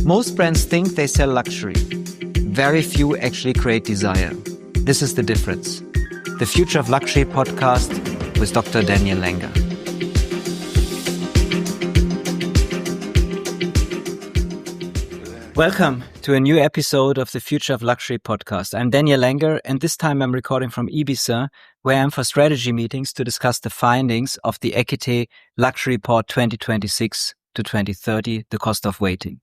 Most brands think they sell luxury. Very few actually create desire. This is the difference. The Future of Luxury podcast with Dr. Daniel Langer. Welcome to a new episode of the Future of Luxury podcast. I'm Daniel Langer, and this time I'm recording from Ibiza, where I'm for strategy meetings to discuss the findings of the Équité Luxury Report 2026 to 2030, the cost of waiting.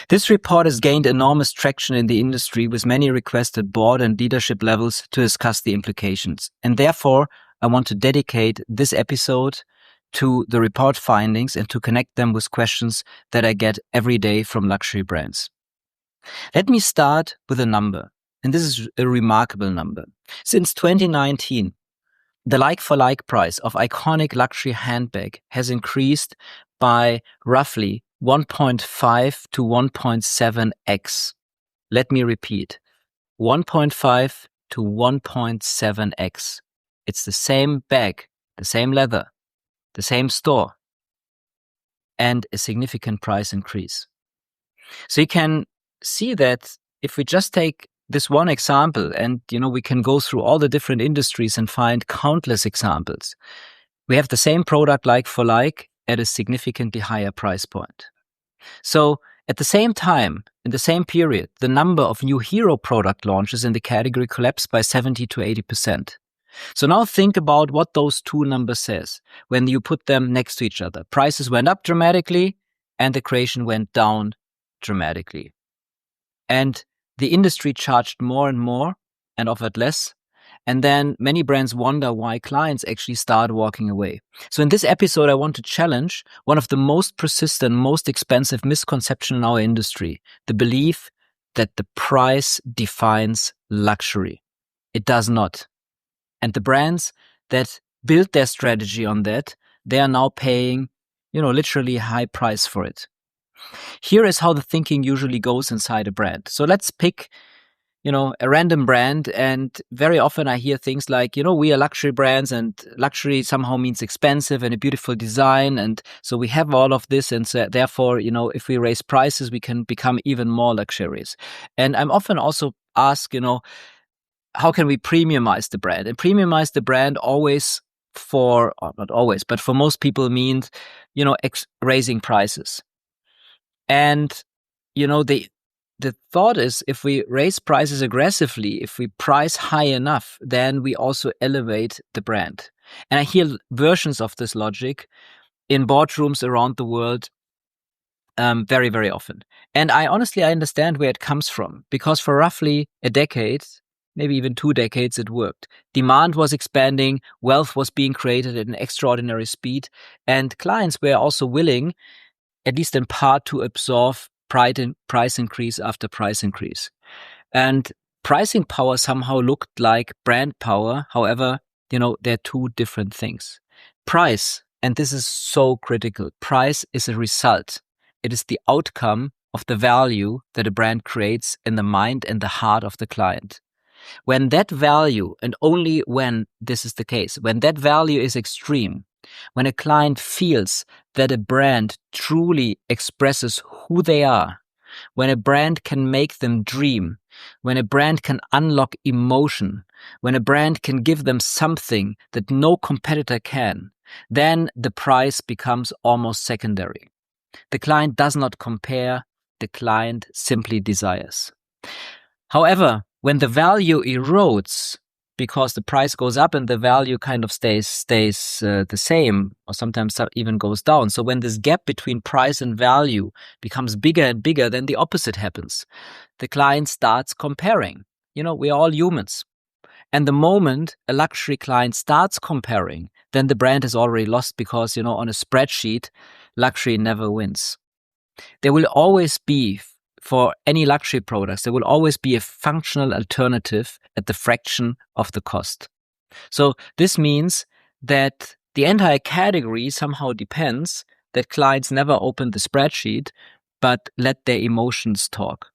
This report has gained enormous traction in the industry, with many requests at board and leadership levels to discuss the implications. And therefore, I want to dedicate this episode to the report findings and to connect them with questions that I get every day from luxury brands. Let me start with a number, and this is a remarkable number. Since 2019, the like-for-like price of iconic luxury handbag has increased by roughly 1.5 to 1.7x. Let me repeat, 1.5 to 1.7x. It's the same bag, the same leather, the same store, and a significant price increase. So you can see that if we just take this one example, and we can go through all the different industries and find countless examples. We have the same product like for like at a significantly higher price point. So at the same time, in the same period, the number of new hero product launches in the category collapsed by 70 to 80%. So now think about what those two numbers says when you put them next to each other. Prices went up dramatically and the creation went down dramatically. And the industry charged more and more and offered less. And then many brands wonder why clients actually start walking away. So in this episode, I want to challenge one of the most persistent, most expensive misconceptions in our industry, the belief that the price defines luxury. It does not. And the brands that build their strategy on that, they are now paying, literally a high price for it. Here is how the thinking usually goes inside a brand. So let's pick, a random brand. And very often I hear things like, we are luxury brands and luxury somehow means expensive and a beautiful design. And so we have all of this. And so therefore, if we raise prices, we can become even more luxurious. And I'm often also asked, how can we premiumize the brand? And premiumize the brand always not always, but for most people means, raising prices. And, the thought is if we raise prices aggressively, if we price high enough, then we also elevate the brand. And I hear versions of this logic in boardrooms around the world very, very often. And I understand where it comes from, because for roughly a decade, maybe even 2 decades, it worked. Demand was expanding, wealth was being created at an extraordinary speed, and clients were also willing, at least in part, to absorb price increase after price increase. And pricing power somehow looked like brand power. However, they're two different things. Price, and this is so critical, price is a result. It is the outcome of the value that a brand creates in the mind and the heart of the client. When that value, and only when this is the case, when that value is extreme, when a client feels that a brand truly expresses who they are, when a brand can make them dream, when a brand can unlock emotion, when a brand can give them something that no competitor can, then the price becomes almost secondary. The client does not compare, the client simply desires. However, when the value erodes, because the price goes up and the value kind of stays the same, or sometimes even goes down. So when this gap between price and value becomes bigger and bigger, then the opposite happens. The client starts comparing. We are all humans. And the moment a luxury client starts comparing, then the brand is already lost, because, on a spreadsheet, luxury never wins. There will always be, for any luxury products, there will always be a functional alternative at the fraction of the cost. So this means that the entire category somehow depends that clients never open the spreadsheet, but let their emotions talk.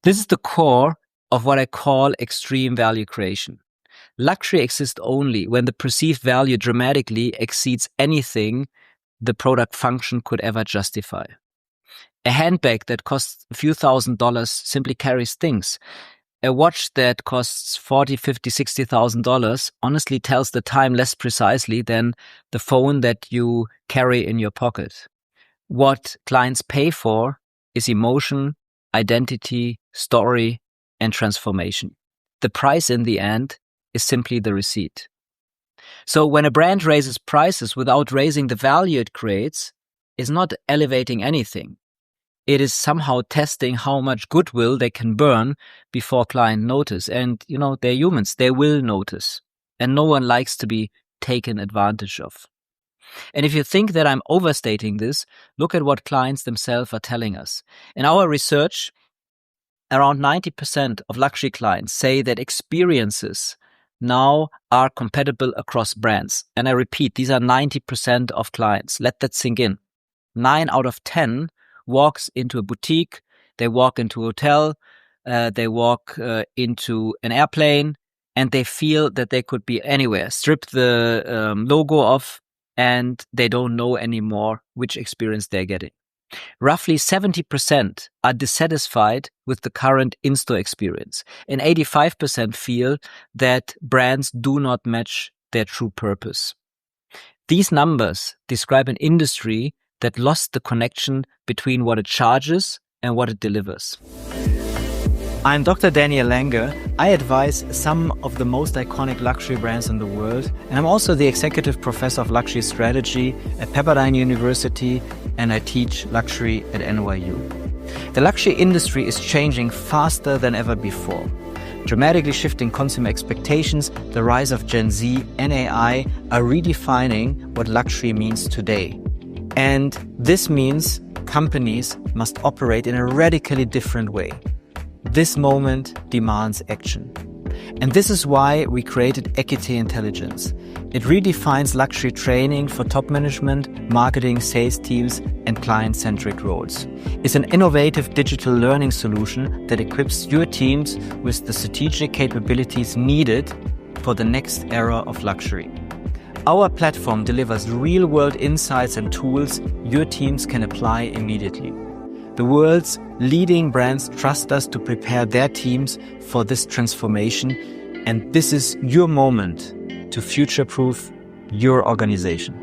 This is the core of what I call extreme value creation. Luxury exists only when the perceived value dramatically exceeds anything the product function could ever justify. A handbag that costs a few $1,000s simply carries things. A watch that costs $40,000, $50,000, $60,000 honestly tells the time less precisely than the phone that you carry in your pocket. What clients pay for is emotion, identity, story, and transformation. The price in the end is simply the receipt. So when a brand raises prices without raising the value it creates, is not elevating anything. It is somehow testing how much goodwill they can burn before clients notice. And, they're humans. They will notice. And no one likes to be taken advantage of. And if you think that I'm overstating this, look at what clients themselves are telling us. In our research, around 90% of luxury clients say that experiences now are compatible across brands. And I repeat, these are 90% of clients. Let that sink in. 9 out of 10 walks into a boutique, they walk into a hotel, they walk into an airplane, and they feel that they could be anywhere. Strip the logo off, and they don't know anymore which experience they're getting. Roughly 70% are dissatisfied with the current in-store experience, and 85% feel that brands do not match their true purpose. These numbers describe an industry that lost the connection between what it charges and what it delivers. I'm Dr. Daniel Langer. I advise some of the most iconic luxury brands in the world, and I'm also the executive professor of luxury strategy at Pepperdine University, and I teach luxury at NYU. The luxury industry is changing faster than ever before. Dramatically shifting consumer expectations, the rise of Gen Z and AI are redefining what luxury means today. And this means companies must operate in a radically different way. This moment demands action. And this is why we created Équité Intelligence. It redefines luxury training for top management, marketing, sales teams, and client-centric roles. It's an innovative digital learning solution that equips your teams with the strategic capabilities needed for the next era of luxury. Our platform delivers real-world insights and tools your teams can apply immediately. The world's leading brands trust us to prepare their teams for this transformation, and this is your moment to future-proof your organization.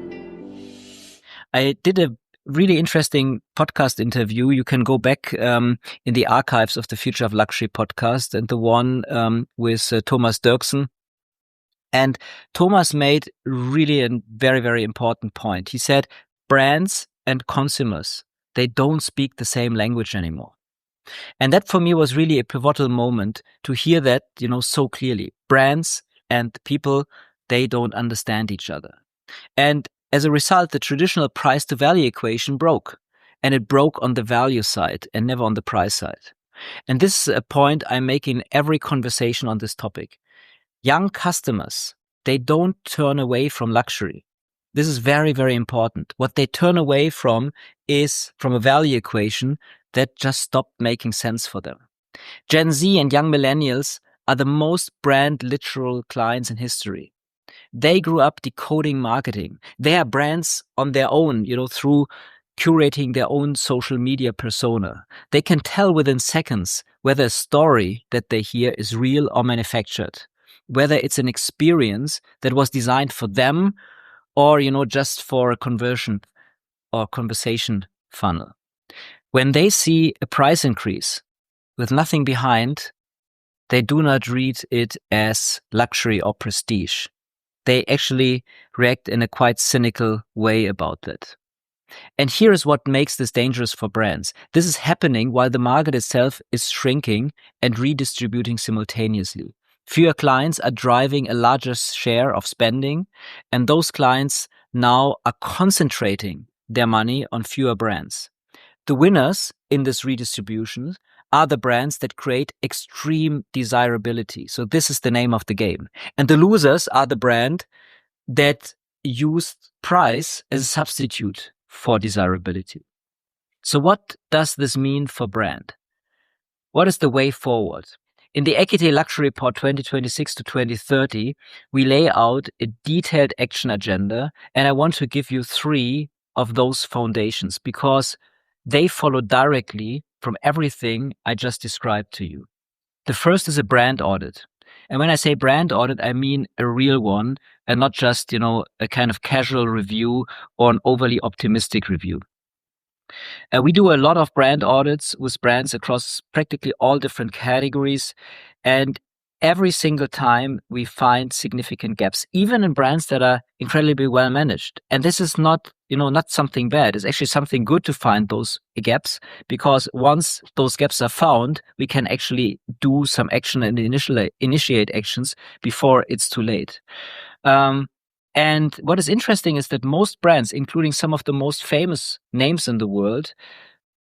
I did a really interesting podcast interview. You can go back in the archives of the Future of Luxury podcast, and the one with Thomas Dirksen. And Thomas made really a very, very important point. He said, brands and consumers, they don't speak the same language anymore. And that for me was really a pivotal moment to hear that, so clearly. Brands and people, they don't understand each other. And as a result, the traditional price to value equation broke. And it broke on the value side and never on the price side. And this is a point I make in every conversation on this topic. Young customers, they don't turn away from luxury. This is very, very important. What they turn away from is from a value equation that just stopped making sense for them. Gen Z and young millennials are the most brand literal clients in history. They grew up decoding marketing. They are brands on their own, through curating their own social media persona. They can tell within seconds whether a story that they hear is real or manufactured, whether it's an experience that was designed for them or, just for a conversion or conversation funnel. When they see a price increase with nothing behind, they do not read it as luxury or prestige. They actually react in a quite cynical way about that. And here is what makes this dangerous for brands. This is happening while the market itself is shrinking and redistributing simultaneously. Fewer clients are driving a larger share of spending, and those clients now are concentrating their money on fewer brands. The winners in this redistribution are the brands that create extreme desirability. So this is the name of the game. And the losers are the brand that use price as a substitute for desirability. So what does this mean for brand? What is the way forward? In the Équité Luxury Report 2026 to 2030, we lay out a detailed action agenda, and I want to give you 3 of those foundations because they follow directly from everything I just described to you. The first is a brand audit. And when I say brand audit, I mean a real one and not just, a kind of casual review or an overly optimistic review. We do a lot of brand audits with brands across practically all different categories. And every single time we find significant gaps, even in brands that are incredibly well managed. And this is not something bad. It's actually something good to find those gaps, because once those gaps are found, we can actually do some action and initiate actions before it's too late. And what is interesting is that most brands, including some of the most famous names in the world,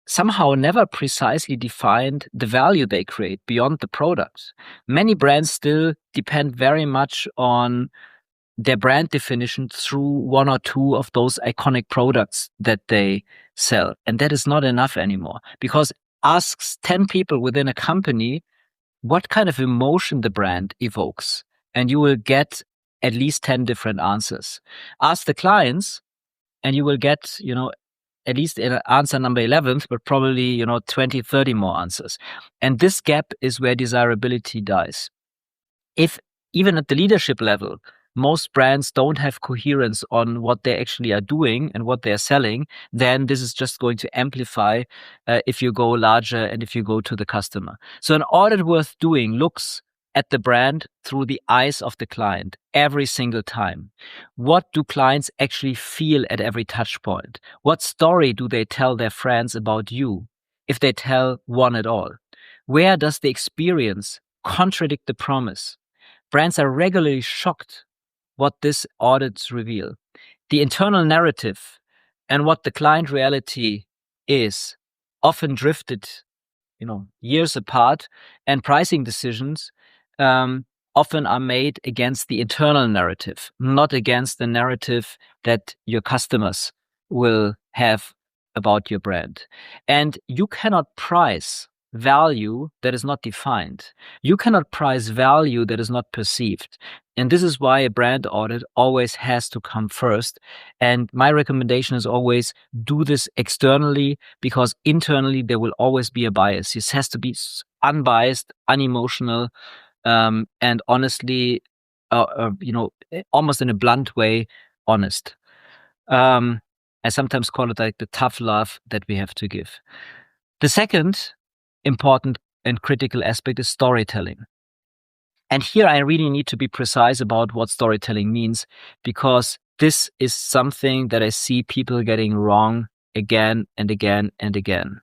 somehow never precisely defined the value they create beyond the product. Many brands still depend very much on their brand definition through one or two of those iconic products that they sell. And that is not enough anymore, because asks 10 people within a company what kind of emotion the brand evokes, and you will get at least 10 different answers. Ask the clients and you will get, at least in answer number 11, but probably, 20, 30 more answers. And this gap is where desirability dies. If even at the leadership level, most brands don't have coherence on what they actually are doing and what they're selling, then this is just going to amplify if you go larger and if you go to the customer. So an audit worth doing looks at the brand through the eyes of the client every single time. What do clients actually feel at every touch point? What story do they tell their friends about you, if they tell one at all? Where does the experience contradict the promise? Brands are regularly shocked what these audits reveal. The internal narrative and what the client reality is often drifted, years apart, and pricing decisions often are made against the internal narrative, not against the narrative that your customers will have about your brand. And you cannot price value that is not defined. You cannot price value that is not perceived. And this is why a brand audit always has to come first. And my recommendation is always do this externally, because internally there will always be a bias. This has to be unbiased, unemotional, and honestly, almost in a blunt way, honest. I sometimes call it like the tough love that we have to give. The second important and critical aspect is storytelling. And here I really need to be precise about what storytelling means, because this is something that I see people getting wrong again and again and again.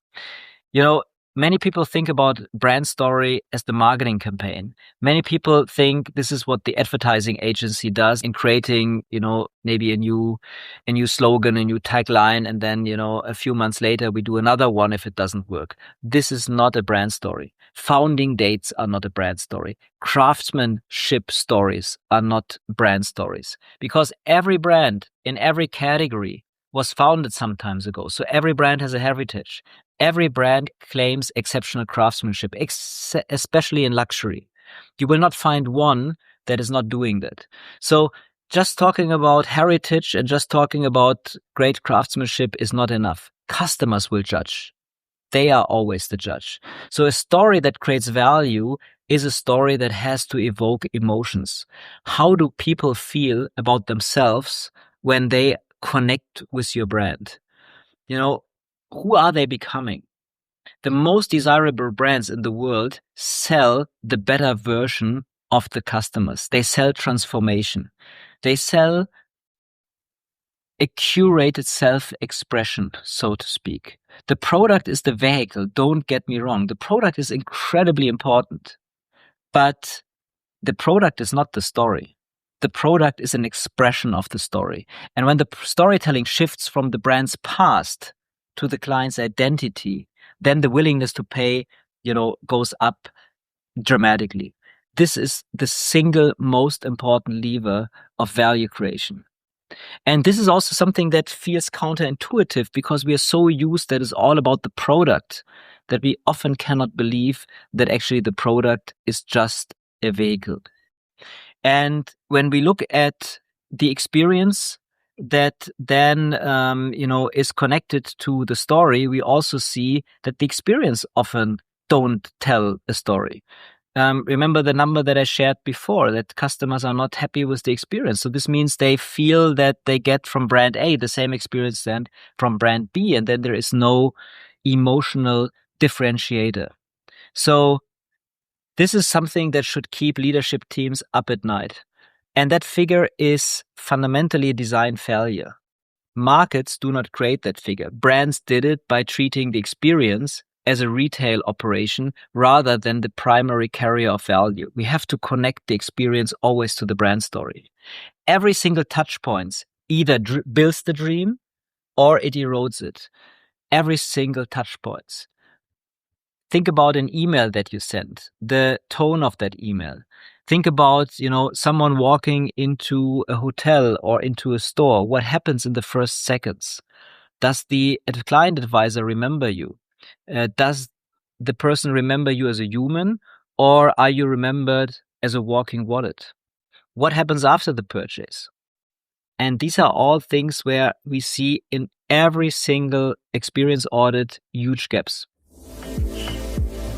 Many people think about brand story as the marketing campaign. Many people think this is what the advertising agency does in creating, maybe a new slogan, a new tagline, and then, a few months later we do another one if it doesn't work. This is not a brand story. Founding dates are not a brand story. Craftsmanship stories are not brand stories, because every brand in every category was founded some time ago. So every brand has a heritage. Every brand claims exceptional craftsmanship, especially in luxury. You will not find one that is not doing that. So just talking about heritage and just talking about great craftsmanship is not enough. Customers will judge. They are always the judge. So a story that creates value is a story that has to evoke emotions. How do people feel about themselves when they connect with your brand? Who are they becoming? The most desirable brands in the world sell the better version of the customers. They sell transformation. They sell a curated self-expression, so to speak. The product is the vehicle. Don't get me wrong. The product is incredibly important, but the product is not the story. The product is an expression of the story. And when the storytelling shifts from the brand's past to the client's identity, then the willingness to pay, goes up dramatically. This is the single most important lever of value creation. And this is also something that feels counterintuitive, because we are so used that it's all about the product that we often cannot believe that actually the product is just a vehicle. And when we look at the experience that then, is connected to the story, we also see that the experience often don't tell a story. Remember the number that I shared before, that customers are not happy with the experience. So this means they feel that they get from brand A the same experience than from brand B, and then there is no emotional differentiator. So this is something that should keep leadership teams up at night. And that figure is fundamentally a design failure. Markets do not create that figure. Brands did it by treating the experience as a retail operation rather than the primary carrier of value. We have to connect the experience always to the brand story. Every single touch point either builds the dream or it erodes it. Every single touch point. Think about an email that you sent, the tone of that email. Think about, someone walking into a hotel or into a store. What happens in the first seconds? Does the client advisor remember you? Does the person remember you as a human, or are you remembered as a walking wallet? What happens after the purchase? And these are all things where we see in every single experience audit huge gaps.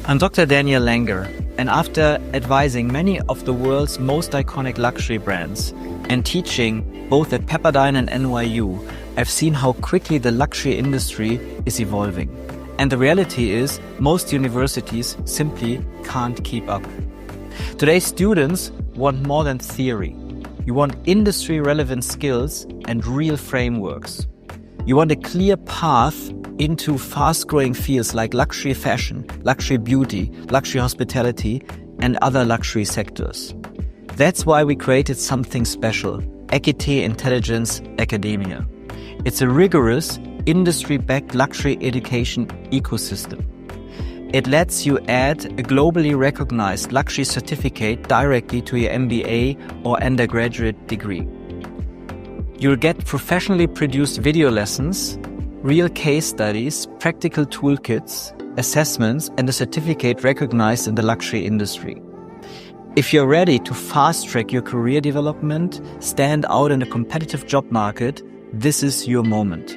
I'm Dr. Daniel Langer, and after advising many of the world's most iconic luxury brands and teaching both at Pepperdine and NYU, I've seen how quickly the luxury industry is evolving. And the reality is, most universities simply can't keep up. Today's students want more than theory. You want industry-relevant skills and real frameworks. You want a clear path into fast-growing fields like luxury fashion, luxury beauty, luxury hospitality, and other luxury sectors. That's why we created something special, Équité Intelligence Academia. It's a rigorous, industry-backed luxury education ecosystem. It lets you add a globally recognized luxury certificate directly to your MBA or undergraduate degree. You'll get professionally produced video lessons, real case studies, practical toolkits, assessments, and a certificate recognized in the luxury industry. If you're ready to fast-track your career development, stand out in a competitive job market, this is your moment.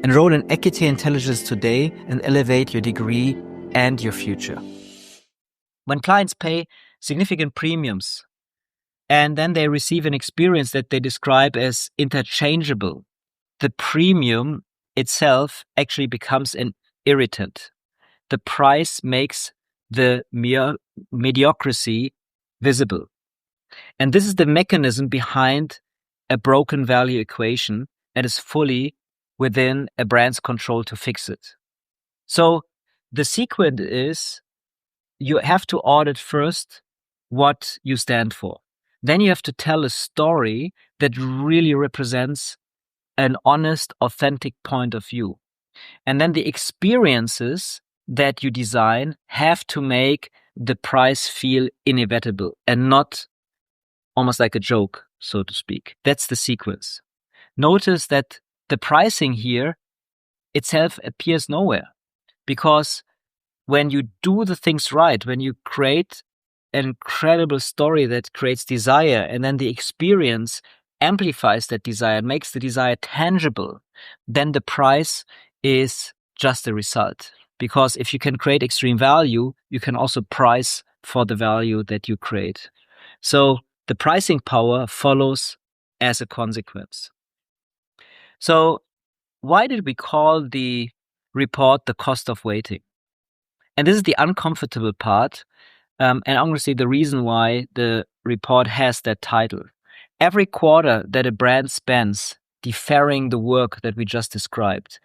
Enroll in Équité Intelligence today and elevate your degree and your future. When clients pay significant premiums and then they receive an experience that they describe as interchangeable, the premium itself actually becomes an irritant. The price makes the mediocrity visible. And this is the mechanism behind a broken value equation and is fully within a brand's control to fix it. So the sequence is you have to audit first what you stand for. Then you have to tell a story that really represents an honest, authentic point of view. And then the experiences that you design have to make the price feel inevitable and not almost like a joke, so to speak. That's the sequence. Notice that the pricing here itself appears nowhere, because when you do the things right, when you create an incredible story that creates desire, and then the experience amplifies that desire and makes the desire tangible, then the price is just a result. Because if you can create extreme value, you can also price for the value that you create. So the pricing power follows as a consequence. So why did we call the report the cost of waiting? And this is the uncomfortable part, and honestly the reason why the report has that title. Every quarter that a brand spends deferring the work that we just described,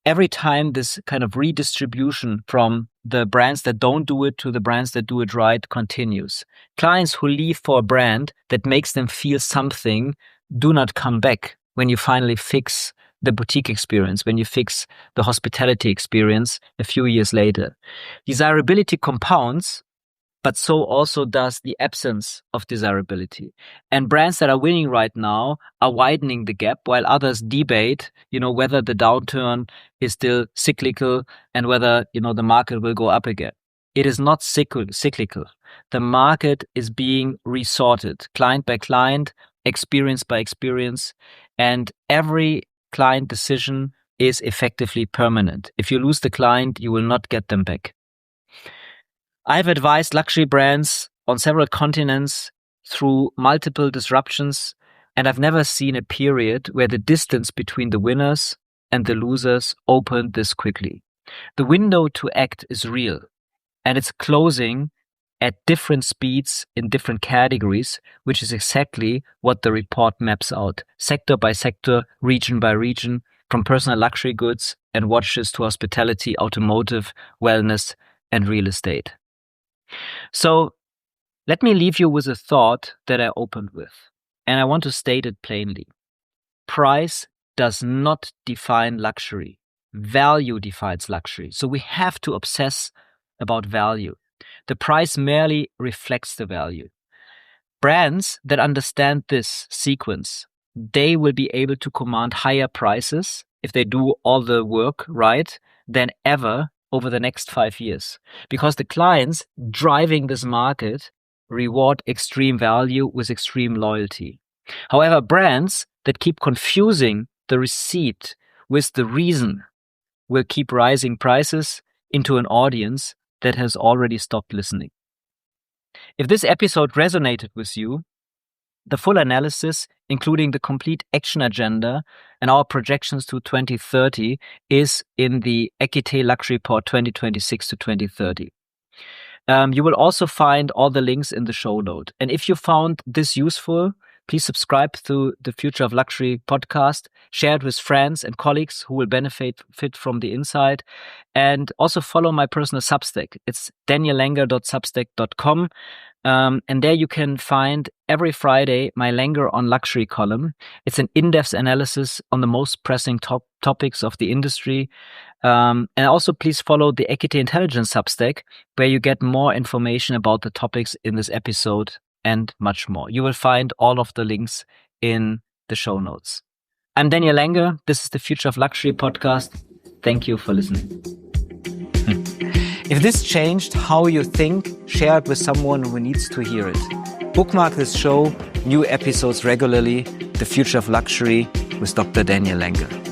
every time this kind of redistribution from the brands that don't do it to the brands that do it right continues. Clients who leave for a brand that makes them feel something do not come back when you finally fix the boutique experience, when you fix the hospitality experience a few years later. Desirability compounds, but so also does the absence of desirability. And brands that are winning right now are widening the gap, while others debate, whether the downturn is still cyclical and whether, the market will go up again. It is not cyclical. The market is being resorted, client by client, experience by experience. and every client decision is effectively permanent. If you lose the client, you will not get them back. I've advised luxury brands on several continents through multiple disruptions, and I've never seen a period where the distance between the winners and the losers opened this quickly. The window to act is real, and it's closing at different speeds in different categories, which is exactly what the report maps out, sector by sector, region by region, from personal luxury goods and watches to hospitality, automotive, wellness, and real estate. So let me leave you with a thought that I opened with, and I want to state it plainly. Price does not define luxury. Value defines luxury. So we have to obsess about value. The price merely reflects the value. Brands that understand this sequence, they will be able to command higher prices if they do all the work right than ever over the next 5 years. Because the clients driving this market reward extreme value with extreme loyalty. However, brands that keep confusing the receipt with the reason will keep rising prices into an audience that has already stopped listening. If this episode resonated with you, the full analysis, including the complete action agenda and our projections to 2030, is in the Équité Luxury Report 2026 to 2030. You will also find all the links in the show note. And if you found this useful, please subscribe to the Future of Luxury podcast, share it with friends and colleagues who will benefit from the insight, and also follow my personal Substack. It's danielanger.substack.com. And there you can find every Friday my Langer on Luxury column. It's an in-depth analysis on the most pressing topics of the industry. And also please follow the Équité Intelligence Substack, where you get more information about the topics in this episode and much more. You will find all of the links in the show notes. I'm Daniel Langer. This is the Future of Luxury podcast. Thank you for listening. If this changed how you think, share it with someone who needs to hear it. Bookmark this show, new episodes regularly, The Future of Luxury with Dr. Daniel Langer.